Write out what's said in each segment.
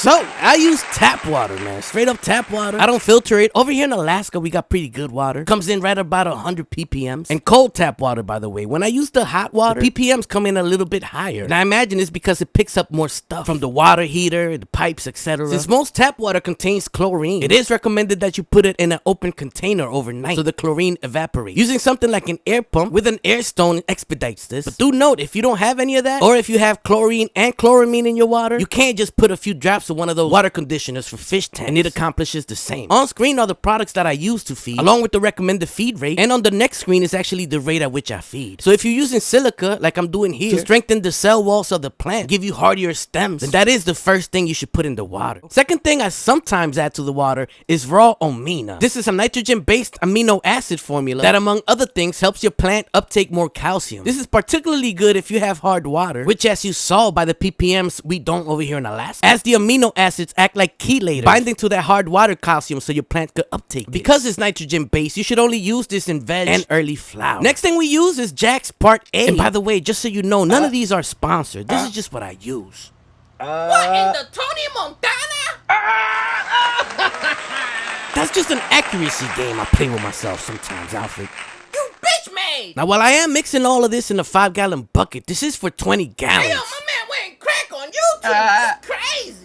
So, I use tap water, man. Straight up tap water. I don't filter it. Over here in Alaska, we got pretty good water. Comes in right about 100 ppms. And cold tap water, by the way. When I use the hot water, the ppms come in a little bit higher. And I imagine it's because it picks up more stuff from the water heater, the pipes, etc. Since most tap water contains chlorine, it is recommended that you put it in an open container overnight so the chlorine evaporates. Using something like an air pump with an air stone expedites this. But do note, if you don't have any of that, or if you have chlorine and chloramine in your water, you can't just put a few drops of one of those water conditioners for fish tanks and it accomplishes the same. On screen are the products that I use to feed, along with the recommended feed rate, and on the next screen is actually the rate at which I feed. So if you're using silica, like I'm doing here, to strengthen the cell walls of the plant, give you hardier stems, then that is the first thing you should put in the water. Second thing I sometimes add to the water is raw omina. This is a nitrogen-based amino acid formula that, among other things, helps your plant uptake more calcium. This is particularly good if you have hard water, which, as you saw by the ppms, we don't over here in Alaska, as the amino acids act like chelators, binding to that hard water calcium so your plant could uptake it. Because it's nitrogen based, you should only use this in veg and early flower. Next thing we use is Jack's Part A. And by the way, just so you know, none of these are sponsored. This is just what I use. What in the Tony Montana? That's just an accuracy game I play with myself sometimes, Alfred. You bitch made! Now, while I am mixing all of this in a 5-gallon bucket, this is for 20 gallons. Damn, my man went crack on YouTube. That's crazy.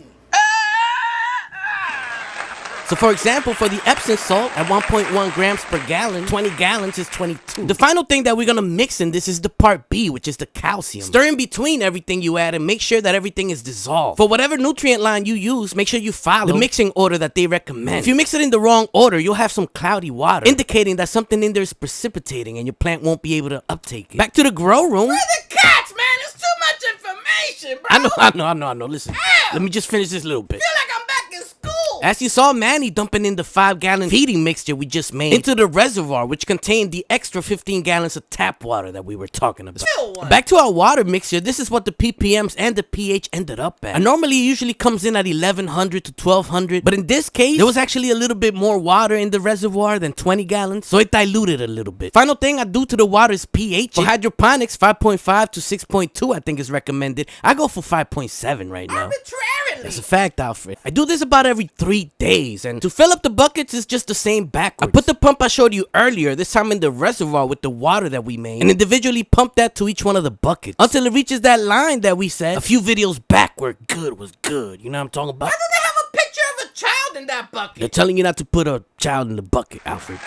So for example, for the Epsom salt at 1.1 grams per gallon, 20 gallons is 22. The final thing that we're gonna mix in this is the part B, which is the calcium. Stir in between everything you add and make sure that everything is dissolved. For whatever nutrient line you use, make sure you follow the mixing order that they recommend. If you mix it in the wrong order, you'll have some cloudy water, indicating that something in there is precipitating and your plant won't be able to uptake it. Back to the grow room. Where the cats, man? It's too much information, bro. I know. Listen, let me just finish this little bit. I feel like I'm back in school. As you saw Manny dumping in the 5-gallon feeding mixture we just made into the reservoir, which contained the extra 15 gallons of tap water that we were talking about. Back to our water mixture, this is what the ppms and the pH ended up at. Normally it usually comes in at 1100 to 1200, but in this case, there was actually a little bit more water in the reservoir than 20 gallons, so it diluted a little bit. Final thing I do to the water is pH. For hydroponics, 5.5 to 6.2 I think is recommended. I go for 5.7 right now. Arbitrarily. That's a fact, Alfred. I do this about every 3 days, and to fill up the buckets is just the same backwards. I put the pump I showed you earlier, this time in the reservoir with the water that we made, and individually pump that to each one of the buckets until it reaches that line that we said a few videos back where good was good. You know what I'm talking about? Why do they have a picture of a child in that bucket? They're telling you not to put a child in the bucket, Alfred.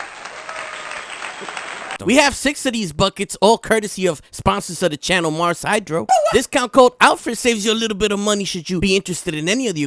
We have 6 of these buckets, all courtesy of sponsors of the channel, Mars Hydro. Discount code Alfred saves you a little bit of money should you be interested in any of the